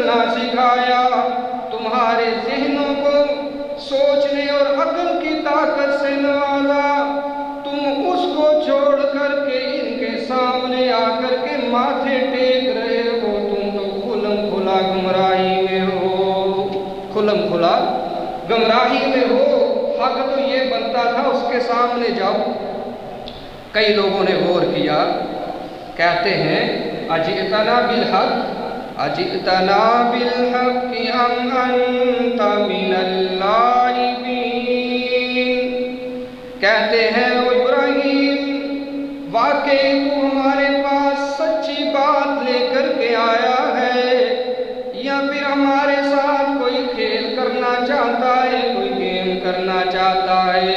چلنا سکھایا، تمہارے ذہنوں کو سوچنے اور عقل کی طاقت سے نوازا، تم اس کو چھوڑ کر کے ان کے سامنے آ کر کے ماتھے ٹیک رہے ہو، تم تو کھلم کھلا گمراہی میں ہو، کھلم کھلا گمراہی میں ہو۔ حق تو یہ بنتا تھا اس کے سامنے جاؤ۔ کئی لوگوں نے غور کیا، کہتے ہیں اجئتنا بالحق، اجئتنا بالحق ام انت من اللاعبین، کہتے ہیں او ابراہیم واقعی تو ہمارے پاس سچی بات لے کر کے آیا ہے، یا پھر ہمارے ساتھ کوئی کھیل کرنا چاہتا ہے، کوئی گیم کرنا چاہتا ہے؟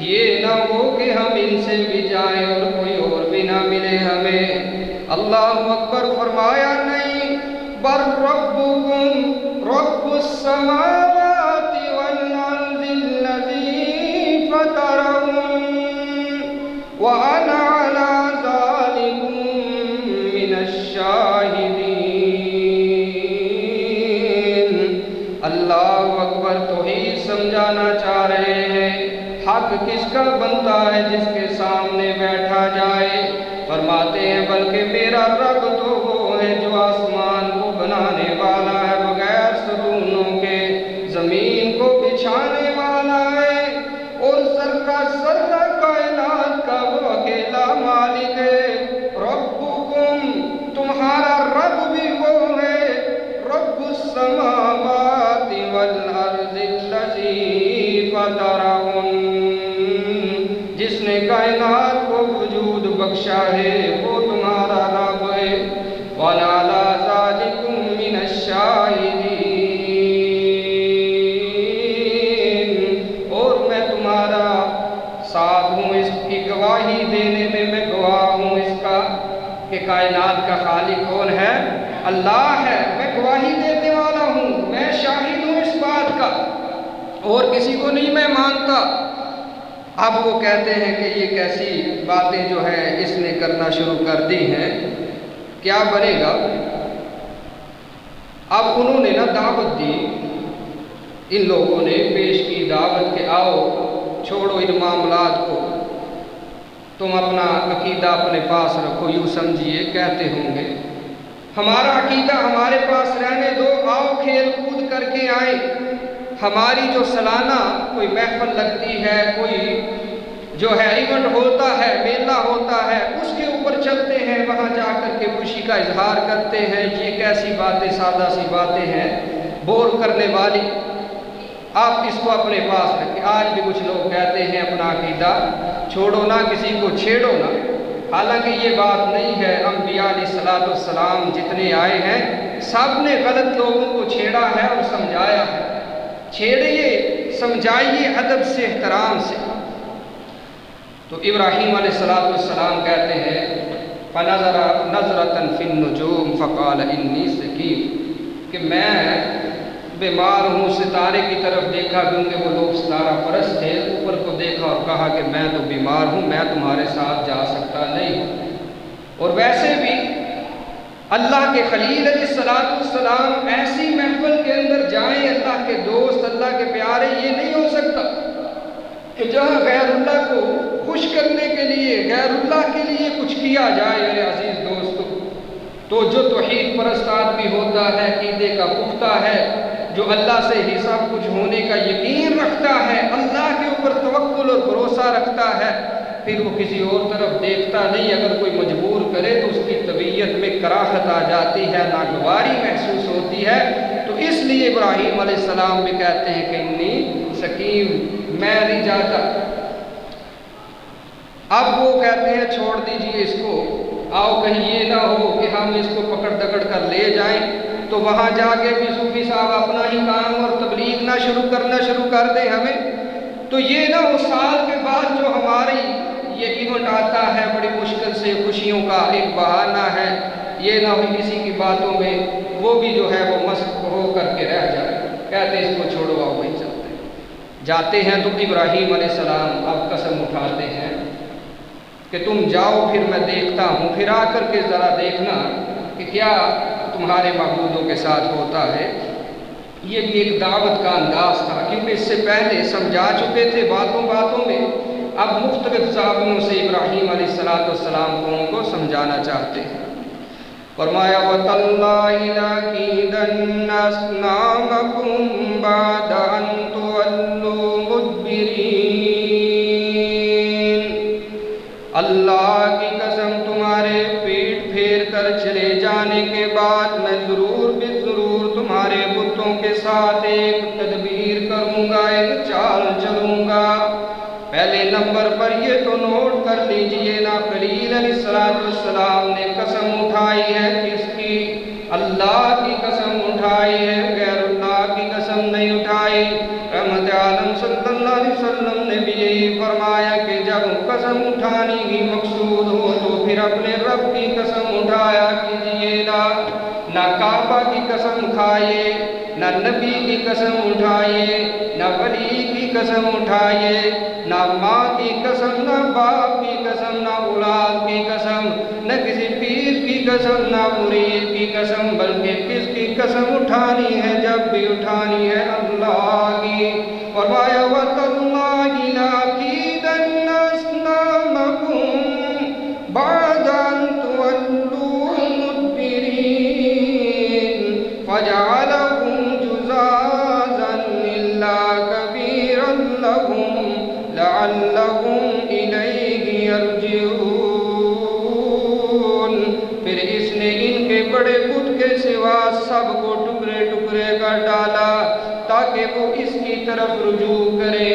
یہ نہ ہو کہ ہم ان سے بھی جائیں اور کوئی اور بھی نہ ملے ہمیں۔ اللہ اکبر، فرمایا نہیں، بل ربکم رب السماوات والارض الذی فطرہم وانا علی ذالکم من الشاہدین۔ اللہ اکبر، توحید سمجھانا چاہ رہے ہیں۔ حق کس کا بنتا ہے؟ جس کے سامنے بیٹھا جائے۔ فرماتے ہیں بلکہ میرا رب تو وہ ہے جو آسمان کو بنانے والا ہے بغیر ستونوں کے، زمین کو بچھانے والا ہے، اور ذرہ ذرہ کائنات کا وہ اکیلا مالک ہے۔ ربکم، تمہارا رب بھی وہ ہے، رب السماوات والارض الذی فطرہم، جس نے کائنات کو وجود بخشا ہے، وہ تمہارا رب ہے۔ وَأَنَا عَلَىٰ ذَٰلِكُم مِّنَ الشَّاهِدِينَ، اور میں تمہارا ساتھ ہوں، اس کی گواہی دینے میں گواہ ہوں اس کا کہ کائنات کا خالق کون ہے؟ اللہ ہے۔ میں گواہی دینے والا ہوں، میں شاہد ہوں اس بات کا، اور کسی کو نہیں میں مانتا۔ اب وہ کہتے ہیں کہ یہ کیسی باتیں جو ہے اس نے کرنا شروع کر دی ہیں، کیا بنے گا؟ اب انہوں نے دعوت دی، ان لوگوں نے پیش کی دعوت کہ آؤ چھوڑو ان معاملات کو، تم اپنا عقیدہ اپنے پاس رکھو۔ یوں سمجھیے کہتے ہوں گے ہمارا عقیدہ ہمارے پاس رہنے دو، آؤ کھیل کود کر کے آئیں، ہماری جو سالانہ کوئی محفل لگتی ہے، کوئی جو ہے ایونٹ ہوتا ہے، میلہ ہوتا ہے، اس کے اوپر چلتے ہیں، وہاں جا کر کے خوشی کا اظہار کرتے ہیں۔ یہ کیسی باتیں، سادہ سی باتیں ہیں، بور کرنے والی، آپ اس کو اپنے پاس رکھیں۔ آج بھی کچھ لوگ کہتے ہیں اپنا عقیدہ چھوڑو نہ، کسی کو چھیڑو نہ، حالانکہ یہ بات نہیں ہے۔ انبیاء علیہ السلام جتنے آئے ہیں سب نے غلط لوگوں کو چھیڑا ہے اور سمجھایا ہے۔ چھیڑیے، سمجھائیے ادب سے، احترام سے۔ تو ابراہیم علیہ السلام کہتے ہیں فَنَظَرَ نَظْرَةً فِي النُّجُومِ فَقَالَ إِنِّي سَقِيمٌ، کہ میں بیمار ہوں۔ ستارے کی طرف دیکھا، کیونکہ وہ لوگ ستارہ پرست تھے، اوپر کو دیکھا اور کہا کہ میں تو بیمار ہوں، میں تمہارے ساتھ جا سکتا نہیں ہوں۔ اور ویسے بھی اللہ کے خلیل علیہ السلام ایسی محفل کے اندر جائیں، اللہ کے دوست، اللہ کے پیارے، یہ نہیں ہو سکتا کہ جہاں غیر اللہ کو خوش کرنے کے لیے، غیر اللہ کے لیے کچھ کیا جائے۔ میرے عزیز دوستو، تو جو توحید پرست آدمی ہوتا ہے، عقیدے کا پختہ ہے، جو اللہ سے ہی سب کچھ ہونے کا یقین رکھتا ہے، اللہ کے اوپر توکل اور بھروسہ رکھتا ہے، پھر وہ کسی اور طرف دیکھتا نہیں۔ اگر کوئی مجبور کرے تو اس کی طبیعت میں کراہت آ جاتی ہے، ناگواری محسوس ہوتی ہے۔ تو اس لیے ابراہیم علیہ السلام بھی کہتے ہیں کہ انی سقیم، میں نہیں جاتا۔ اب وہ کہتے ہیں چھوڑ دیجئے اس کو، آؤ کہیں یہ نہ ہو کہ ہم اس کو پکڑ دکڑ کر لے جائیں، تو وہاں جا کے بھی صوفی صاحب اپنا ہی کام اور تبلیغ نہ کرنا شروع کر دیں ہمیں۔ تو یہ نہ ہو سال کے بعد جو ہماری یہ ایونٹ آتا ہے بڑی مشکل سے، خوشیوں کا ایک بہانہ ہے، یہ نہ ہو کسی کی باتوں میں وہ بھی جو ہے وہ مست ہو کر کے رہ جائے۔ کہتے ہیں اس کو چھوڑو، آؤ وہیں چلتے ہیں۔ جاتے ہیں تو ابراہیم علیہ السلام اب قسم اٹھاتے ہیں کہ تم جاؤ، پھر میں دیکھتا ہوں، پھر آ کر کے ذرا دیکھنا کہ کیا تمہارے معبودوں کے ساتھ ہوتا ہے۔ یہ بھی ایک دعوت کا انداز تھا، کیونکہ اس سے پہلے سمجھا چکے تھے باتوں باتوں میں، اب مختلف زاویوں سے ابراہیم علیہ السلام قوم کو سمجھانا چاہتے ہیں۔ فرمایا وَتَاللَّهِ لَأَكِيدَنَّ أَصْنَامَكُمْ بَعْدَ أَن تُوَلُّوا مُدْبِرِينَ، اللہ کی قسم تمہارے پیٹ پھیر کر چلے جانے کے بعد میں ضرور ضرور تمہارے بتوں کے ساتھ ایک تدبیر کروں گا، ایک چال چلوں گا۔ پہلے نمبر پر یہ تو نوٹ کر لیجئے نا، خلیل علیہ السلام نے قسم اٹھائی ہے کس کی؟ اللہ کی قسم اٹھائی ہے، غیر اللہ کی قسم نہیں اٹھائی۔ رحمت عالم صلی اللہ علیہ وسلم نے بھی یہی فرمایا کہ جب قسم اٹھانی ہی مقصود ہو تو پھر اپنے رب کی قسم اٹھایا کیجئے نا، نہ کعبہ کی قسم کھائیے، نہ نبی کی قسم اٹھائیے، نہ ولی کی قسم اٹھائیے، نہ ماں کی قسم، نہ باپ کی قسم، نہ اولاد کی قسم، نہ کسی پیر کی قسم، نہ مرید کی قسم، بلکہ کس کی قسم اٹھانی ہے؟ جب بھی اٹھانی ہے اللہ کی۔ فرمایا وَتَاللَّهِ لَأَكِيدَنَّ أَصْنَامَكُمْ بَعْدَ أَن تُوَلُّوا مُدْبِرِينَ فَجَعَلَهُمْ جُذَاذًا إِلَّا كَبِيرًا لَهُمْ لَعَلَّهُمْ إِلَيْهِ يَرْجِعُونَ۔ پھر اس نے ان کے بڑے بت کے سوا سب کو ٹکڑے ٹکڑے کر ڈالا تاکہ وہ اس کی طرف رجوع کرے۔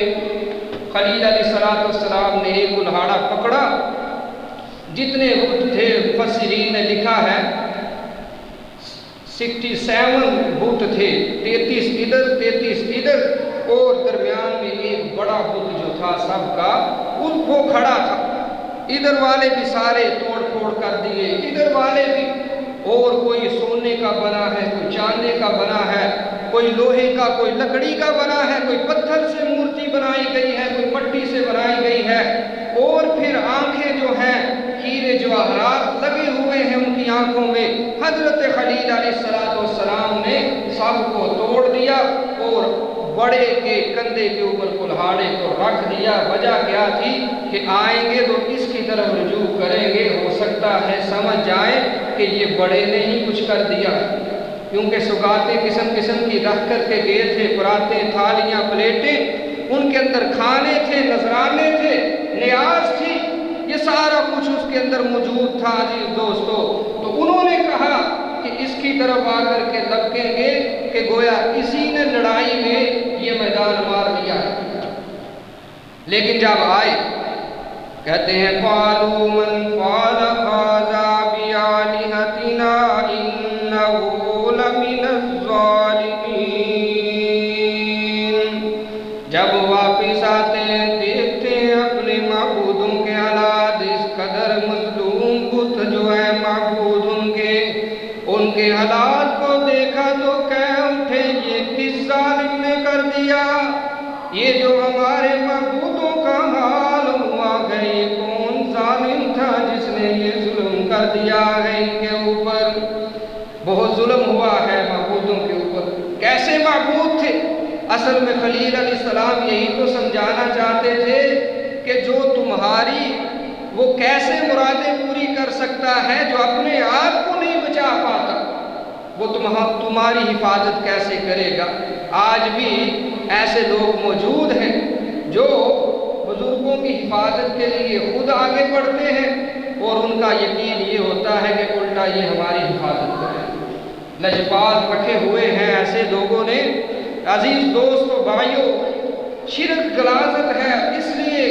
خلیل علیہ السلام نے ایک کلہاڑا پکڑا، جتنے بت تھے مفسرین نے لکھا ہے 67 بت تھے، 33 ادھر 33 ادھر، اور درمیان میں ایک بڑا بت جو تھا سب کا وہ کھڑا تھا۔ ادھر والے بھی سارے توڑ پھوڑ کر دیے، ادھر والے بھی، اور کوئی سونے کا بنا ہے، کوئی چاندی کا بنا ہے، کوئی لوہے کا، کوئی لکڑی کا بنا ہے، کوئی پتھر سے مورتی بنائی گئی ہے، کوئی مٹی سے بنائی گئی ہے، اور پھر آنکھیں جو ہیں ہیرے جواہرات لگے ہوئے ہیں ان کی آنکھوں میں۔ حضرت خلیل علیہ السلام نے سب کو توڑ دیا اور بڑے کے کندھے کے اوپر کلہاڑے کو رکھ دیا۔ وجہ کیا تھی کہ آئیں گے تو اس کی طرف رجوع کریں گے، ہو سکتا ہے سمجھ جائیں کہ یہ بڑے نے ہی کچھ کر دیا، کیونکہ سوغاتیں قسم قسم کی رکھ کر کے گئے تھے، پراتیں، تھالیاں، پلیٹیں، ان کے اندر کھانے تھے، نذرانے تھے، نیاز تھی، یہ سارا کچھ اس کے اندر موجود تھا۔ عزیز دوستو، تو انہوں نے کہا کہ اس کی طرف آ کر کے لپکیں گے کہ گویا اسی نے لڑائی میں یہ میدان مار دیا ہے۔ لیکن جب آئے کہتے ہیں قَالُوا مَنْ فَعَلَ هَذَا بِآلِهَتِنَا إِنَّهُ لَمِنَ الظَّالِمِينَ۔ جب واپس آتے ہیں دیکھتے ہیں اپنے معبودوں کے حالات، اس قدر مظلوم بت جو ہے معبود ان کے حالات کو دیکھا تو کہہ اٹھے یہ کس ظالم نے کر دیا؟ یہ جو ہمارے معبودوں کا حال ہوا ہے، یہ کون ظالم تھا جس نے یہ ظلم کر دیا ہے ان کے اوپر؟ بہت ظلم ہوا ہے معبودوں کے اوپر۔ کیسے معبود تھے؟ اصل میں خلیل علیہ السلام یہی تو سمجھانا چاہتے تھے کہ جو تمہاری وہ کیسے مرادیں پوری کر سکتا ہے جو اپنے آپ کو نہیں بچا پاتا، وہ تمہاری حفاظت کیسے کرے گا؟ آج بھی ایسے لوگ موجود ہیں جو بزرگوں کی حفاظت کے لیے خود آگے بڑھتے ہیں اور ان کا یقین یہ ہوتا ہے کہ الٹا یہ ہماری حفاظت کرے۔ لجپال رکھے ہوئے ہیں ایسے لوگوں نے۔ عزیز دوستو بھائیو، شرک غلاظت ہے، اس لیے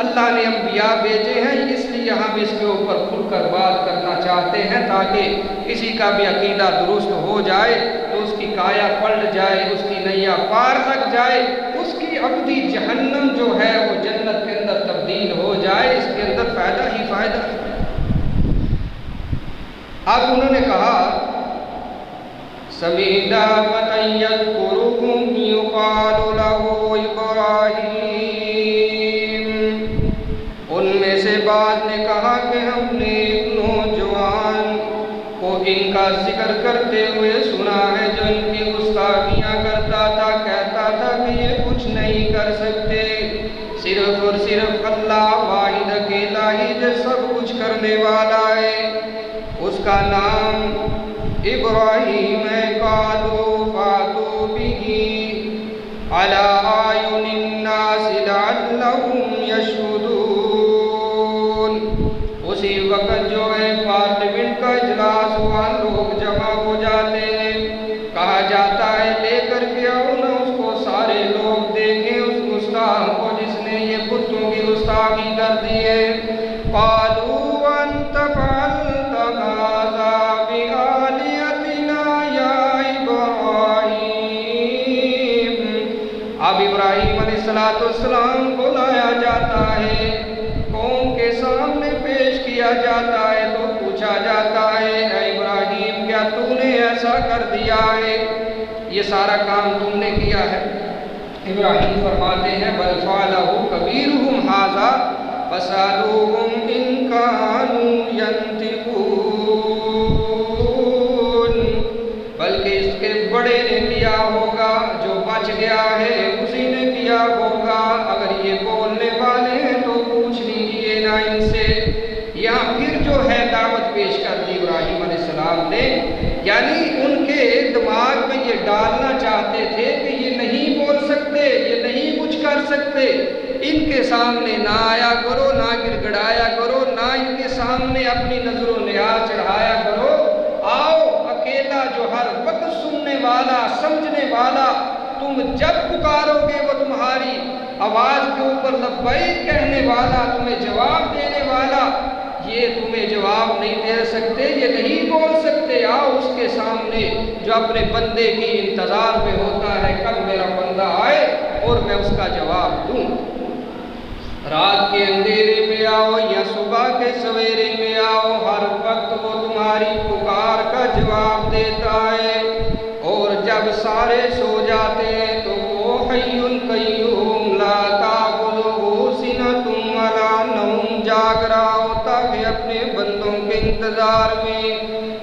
اللہ نے انبیاء بھیجے ہیں، اس لیے ہم اس کے اوپر کھل کر بات کرنا چاہتے ہیں تاکہ کسی کا بھی عقیدہ درست ہو جائے تو اس کی کایا پلٹ جائے، اس کی نیا پار لگ جائے، اس کی ابدی جہنم جو ہے وہ جنت کے اندر تبدیل ہو جائے۔ اس کے اندر فائدہ ہی فائدہ ہے۔ اب انہوں نے کہا سمیدہ وَتَيَّذْكُرُكُمْ يُقَالُ لَهُ إِبْرَاہِيمُ۔ ان میں سے بعض نے کہا کہ ہم نے ایک نوجوان کو ان کا ذکر کرتے ہوئے سنا ہے جو ان کی گستاخیاں کرتا تھا، کہتا تھا کہ یہ کچھ نہیں کر سکتے، صرف اور صرف اللہ واحد اکیلا ہی جو سب کچھ کرنے والا ہے، اس کا نام ابراہیم ہے۔ قالوا فاتوا به علی اعین الناس لعلهم یشہدون۔ اسی وقت جو ہے پارلیمنٹ کا اجلاس ہوا، لوگ جمع ہو جاتے ہیں، کہا جاتا ہے لے کر کے آؤ نا اس کو، سارے لوگ دیکھیں اس گستاخ کو جس نے یہ بتوں کی گستاخی کر دی ہے۔ قالوا انت فعلت هذا بآلہتنا یا ابراہیم۔ اب ابراہیم علیہ السلام کو لایا جاتا ہے، قوم کے سامنے پیش کیا جاتا ہے، تو پوچھا جاتا ہے اے ابراہیم کیا تو نے ایسا کر دیا ہے، یہ سارا کام تم نے کیا ہے؟ ابراہیم فرماتے ہیں بل فعلہ کبیرہم ھذا فاسألوہم ان کانوا ینطقون، بلکہ اس کے بڑے نے کیا ہوگا، جو بچ گیا ہے اسی نے کیا ہوگا، اگر یہ بولنے والے ہیں تو پوچھ لیجئے نا ان سے۔ یہاں پھر جو ہے دعوت پیش کر دی ابراہیم علیہ السلام نے، یعنی ان کے دماغ میں یہ ڈالنا چاہتے تھے کہ یہ نہیں بول سکتے، یہ نہیں کچھ کر سکتے، ان کے سامنے نہ آیا کرو، نہ گڑ گڑایا کرو، نہ ان کے سامنے اپنی نظر و نیاز چڑھایا کرو، آؤ اکیلا جو ہر وقت سننے والا، سمجھنے والا، تم جب پکارو گے وہ تمہاری آواز کے اوپر لبیک کہنے والا، تمہیں جواب دینے والا، یہ تمہیں جواب نہیں دے سکتے، یہ نہیں بول سکتے، آؤ اس کے سامنے جو اپنے بندے کی انتظار میں ہوتا ہے، کب میرا بندہ آئے اور میں اس کا جواب دوں۔ رات کے اندھیرے میں آؤ یا صبح کے سویرے میں آؤ، ہر وقت وہ تمہاری پکار کا جواب دیتا ہے، اور جب سارے سو جاتے ہیں تو وہ حی قیوم لا تأخذہ سنۃ ولا نوم، جاگ رہا ہوتا ہے اپنے بندوں کے انتظار میں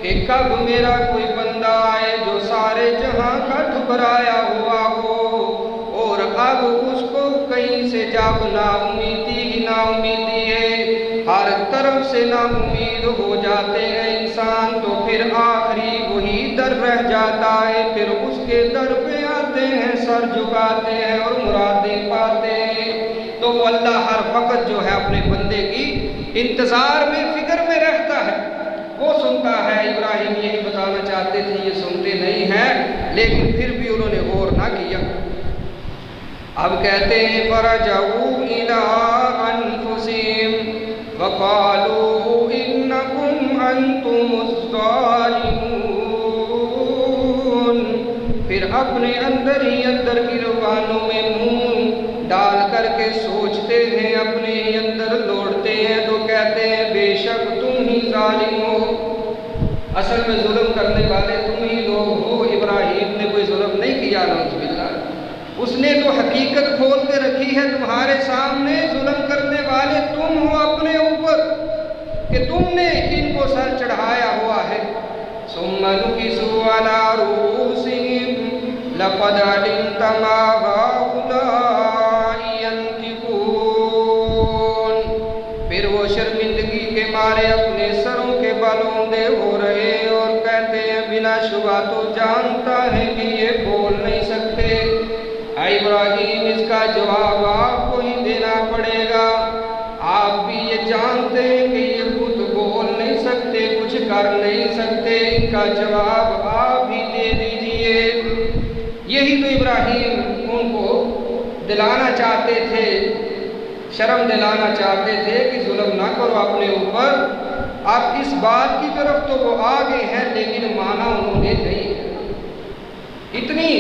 کہ کب میرا کوئی بندہ آئے جو سارے جہاں کا ٹھکرایا ہوا ہو، اور اب اس کو کہیں سے جب نا امیدی ہی نا امیدی ہے، ہر طرف سے نا امید ہو جاتے ہیں انسان، تو پھر آخری وہی در رہ جاتا ہے، پھر اس کے در پہ آتے ہیں، سر جھکاتے ہیں اور مرادیں پاتے ہیں۔ تو وہ اللہ ہر وقت جو ہے اپنے بندے کی انتظار میں، فکر میں رہتا ہے، وہ سنتا ہے۔ ابراہیم یہی بتانا چاہتے تھے، یہ سنتے نہیں ہیں، لیکن پھر بھی انہوں نے غور نہ کیا۔ اب کہتے ہیں فرجعوا الی انفسہم وقالوا انکم انتم الظالمون، پھر اپنے اندر ہی اندر کی روانوں میں منہ ڈال کر کے سوچتے ہیں، اپنے ہی اندر لوٹتے ہیں، تو کہتے ہیں بے شک تم ہی ظالم ہو، اصل میں ظلم کرنے والے تم ہی لوگ ہو۔ ابراہیم نے کوئی ظلم نہیں کیا، نعوذ باللہ، اس نے تو حقیقت کھول کے رکھی ہے تمہارے سامنے، ظلم کرنے والے تم ہو اپنے اوپر کہ تم نے ان کو سر چڑھایا ہوا ہے۔ ثم نكسوا على رؤوسهم لقد علمت ما هؤلاء ينطقون، پھر وہ شرمندگی کے مارے اپنے سروں کے بل اونڈے ہو رہے اور کہتے ہیں بلا شبہ تو جانتا ہے کہ یہ بول نہیں سکتے۔ اے ابراہیم اس کا جواب آپ کو ہی دینا پڑے گا، آپ بھی یہ جانتے ہیں کہ یہ بت بول نہیں سکتے، کچھ کر نہیں سکتے، ان کا جواب آپ ہی دے دیجئے۔ یہی تو ابراہیم ان کو دلانا چاہتے تھے، شرم دلانا چاہتے تھے کہ ظلم نہ کرو اپنے اوپر۔ اب اس بات کی طرف تو وہ آگے ہیں، لیکن مانا انہوں نے نہیں، اتنی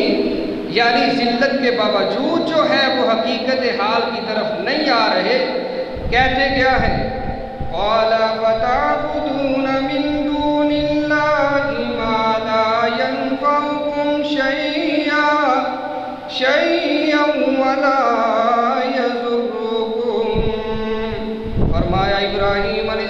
یعنی ذلت کے باوجود جو ہے وہ حقیقت حال کی طرف نہیں آ رہے۔ کہتے کیا ہے قَالَ فَتَعْبُدُونَ مِن دُونِ اللَّهِ مَا لَا يَنفَعُكُمْ شَيْئًا وَلَا يَضُرُّكُمْ۔ فرمایا ابراہیم علیہ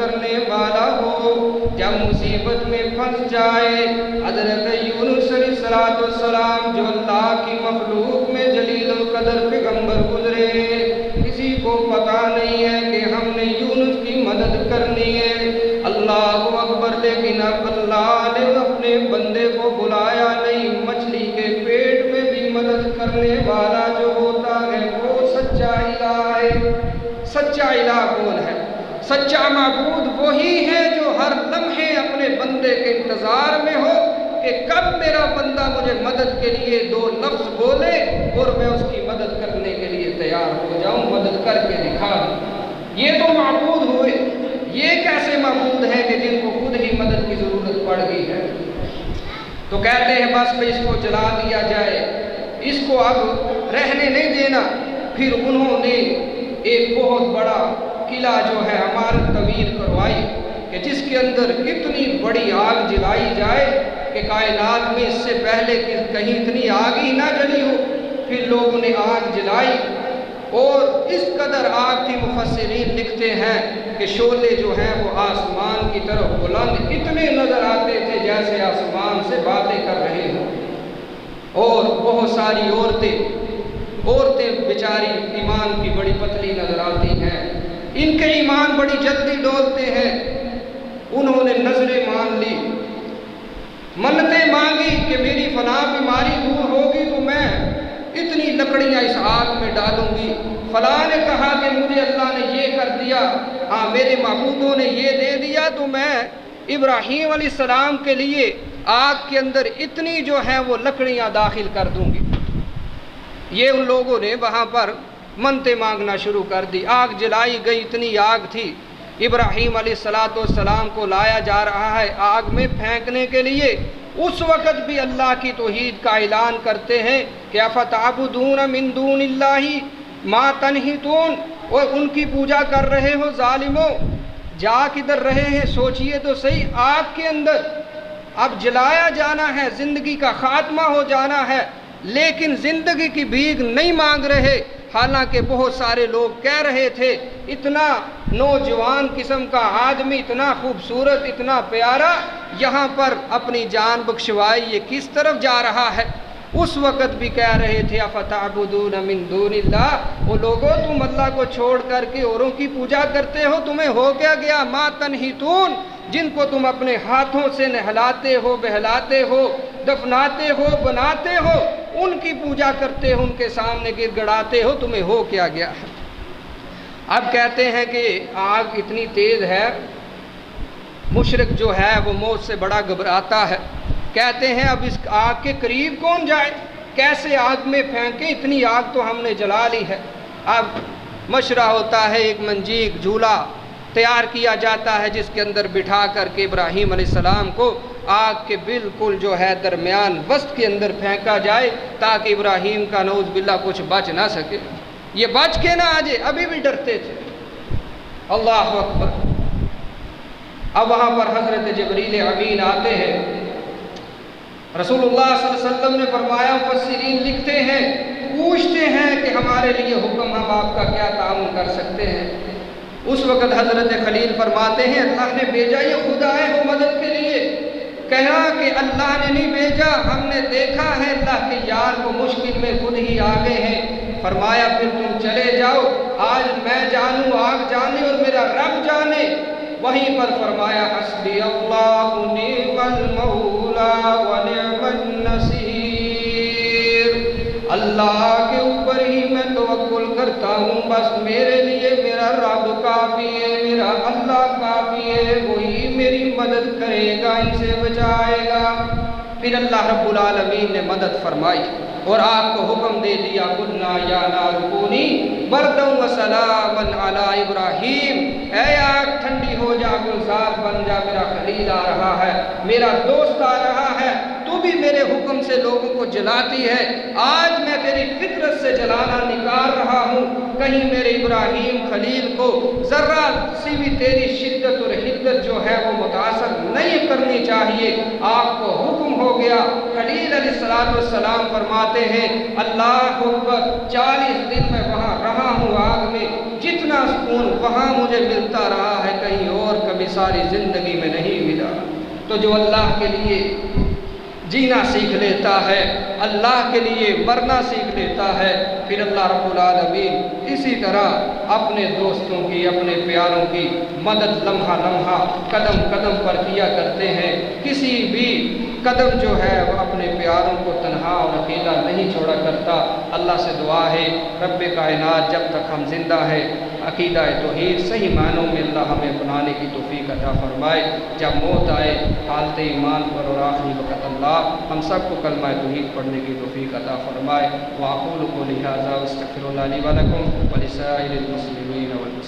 کرنے والا ہو، جب مصیبت میں پھنس جائے۔ حضرت یونس علیہ السلام جو اللہ کی مخلوق میں جلیل القدر پیغمبر گزرے، کسی کو پتا نہیں ہے کہ ہم نے یونس کی مدد کرنی ہے۔ اللہ اکبر، لیکن اب اللہ نے اپنے بندے کو بلایا نہیں۔ مچھلی کے پیٹ میں بھی مدد کرنے والا جو ہوتا ہے وہ سچا الہ ہے۔ سچا الہ کون ہے؟ سچا معبود وہی ہے جو ہر لمحے اپنے بندے کے انتظار میں ہو کہ کب میرا بندہ مجھے مدد کے لیے دو لفظ بولے اور میں اس کی مدد کرنے کے لیے تیار ہو جاؤں، مدد کر کے دکھا دوں۔ یہ تو معبود ہوئے۔ یہ کیسے معبود ہیں کہ جن کو خود ہی مدد کی ضرورت پڑ گئی ہے؟ تو کہتے ہیں بس پہ اس کو جلا دیا جائے، اس کو اب رہنے نہیں دینا۔ پھر انہوں نے ایک بہت بڑا قلعہ جو ہے عمارت تعمیر کروائی کہ جس کے اندر اتنی بڑی آگ جلائی جائے کہ کائنات میں اس سے پہلے کہ کہیں اتنی آگ ہی نہ جلی ہو۔ پھر لوگوں نے آگ جلائی اور اس قدر آگ تھی، مفسرین لکھتے ہیں کہ شعلے جو ہیں وہ آسمان کی طرف بلند اتنے نظر آتے تھے جیسے آسمان سے باتیں کر رہے ہوں۔ اور بہت ساری عورتیں بیچاری ایمان کی بڑی پتلی نظر آتی ہیں، ان کے ایمان بڑی جلدی ڈولتے ہیں۔ انہوں نے نظریں مان لی، منتیں مانگی کہ میری فلاں بیماری دور ہوگی تو میں اتنی لکڑیاں اس آگ میں ڈالوں گی۔ فلاں نے کہا کہ مجھے اللہ نے یہ کر دیا، ہاں میرے معبودوں نے یہ دے دیا تو میں ابراہیم علیہ السلام کے لیے آگ کے اندر اتنی جو ہے وہ لکڑیاں داخل کر دوں گی۔ یہ ان لوگوں نے وہاں پر منتیں مانگنا شروع کر دی۔ آگ جلائی گئی، اتنی آگ تھی۔ ابراہیم علیہ السلام کو لایا جا رہا ہے آگ میں پھینکنے کے لیے۔ اس وقت بھی اللہ کی توحید کا اعلان کرتے ہیں کہ افتعبدون من دون اللہ ما تنحتون، اور ان کی پوجا کر رہے ہو ظالموں، جا کدھر رہے ہیں؟ سوچئے تو صحیح، آگ کے اندر اب جلایا جانا ہے، زندگی کا خاتمہ ہو جانا ہے، لیکن زندگی کی بھیک نہیں مانگ رہے۔ حالانکہ بہت سارے لوگ کہہ رہے تھے اتنا نوجوان قسم کا آدمی، اتنا خوبصورت، اتنا پیارا، یہاں پر اپنی جان بخشوائی یہ کس طرف جا رہا ہے؟ اس وقت بھی کہہ رہے تھے افتعبدون من دون اللہ، وہ لوگوں تم اللہ کو چھوڑ کر کے اوروں کی پوجا کرتے ہو، تمہیں ہو کیا گیا؟ ما تنحتون، جن کو تم اپنے ہاتھوں سے نہلاتے ہو، بہلاتے ہو، دفناتے ہو، بناتے ہو، ان کی پوجا کرتے ہو، ان کے سامنے گر گڑاتے ہو، تمہیں ہو کیا گیا ہے؟ اب کہتے ہیں کہ آگ اتنی تیز ہے، مشرک جو ہے وہ موت سے بڑا گھبراتا ہے۔ کہتے ہیں اب اس آگ کے قریب کون جائے، کیسے آگ میں پھینکیں، اتنی آگ تو ہم نے جلا لی ہے۔ اب مشورہ ہوتا ہے، ایک منجیک جھولا تیار کیا جاتا ہے جس کے اندر بٹھا کر کے ابراہیم علیہ السلام کو آگ کے بالکل جو ہے درمیان وسط کے اندر پھینکا جائے تاکہ ابراہیم کا نعوذ باللہ کچھ بچ نہ سکے، یہ بچ کے نہ آ جائے۔ ابھی بھی ڈرتے تھے۔ اللہ اکبر۔ اب وہاں پر حضرت جبریل امین آتے ہیں۔ رسول اللہ صلی اللہ علیہ وسلم نے فرمایا، مفسرین لکھتے ہیں، پوچھتے ہیں کہ ہمارے لیے حکم، ہم آپ کا کیا تعاون کر سکتے ہیں؟ اس وقت حضرت خلیل فرماتے ہیں اللہ نے بھیجا، یہ خود آئے ہو مدد کے لیے۔ کہا کہ اللہ نے نہیں بھیجا، ہم نے دیکھا ہے اللہ کے یار کو مشکل میں خود ہی آگے ہیں۔ فرمایا پھر تم چلے جاؤ، آج میں جانوں، آگ جانے اور میرا رب جانے۔ وہیں پر فرمایا حسبی اللہ نعم المولا ونعم النصیر، اللہ کے اوپر ہی میں توکل کرتا ہوں، بس میرے لیے میرا رب کافی ہے، میرا اللہ کافی ہے، وہی میری مدد کرے گا، ان سے بچائے گا۔ پھر اللہ رب العالمین نے مدد فرمائی اور آپ کو حکم دے دیا، قلنا یا نار کونی بردا وسلاما علی ابراہیم، اے آگ ٹھنڈی ہو جا، گلزار بن جا، میرا خلیل آ رہا ہے، میرا دوست آ رہا ہے، تو بھی میرے حکم سے لوگوں کو جلاتی ہے، آج میں تیری فطرت سے جلانا نکال رہا ہوں، کہیں میرے ابراہیم خلیل کو ذرہ سی بھی تیری شدت اور حدت جو ہے وہ متاثر نہیں کرنی چاہیے۔ آپ کو حکم ہو گیا۔ خلیل علیہ السلام فرماتے ہیں اللہ اکبر، 40 دن میں وہاں رہا ہوں آگ میں، جتنا سکون وہاں مجھے ملتا رہا ہے کہیں اور کبھی ساری زندگی میں نہیں ملا۔ تو جو اللہ کے لیے جینا سیکھ لیتا ہے، اللہ کے لیے مرنا سیکھ لیتا ہے، پھر اللہ رب العالمین اسی طرح اپنے دوستوں کی، اپنے پیاروں کی مدد لمحہ لمحہ قدم قدم پر کیا کرتے ہیں۔ کسی بھی قدم جو ہے وہ اپنے پیاروں کو تنہا اور اکیلا نہیں چھوڑا کرتا۔ اللہ سے دعا ہے رب کائنات جب تک ہم زندہ ہیں عقیدہ توحید صحیح معنوں میں اللہ ہمیں اپنانے کی توفیق عطا فرمائے۔ جب موت آئے حالت ایمان پر اور آخری وقت اللہ ہم سب کو کلمہ توحید پڑھنے کی توفیق عطا فرمائے۔ وأقول قولي هذا واستغفر الله لي ولكم ولسائر المسلمين والمسلمات۔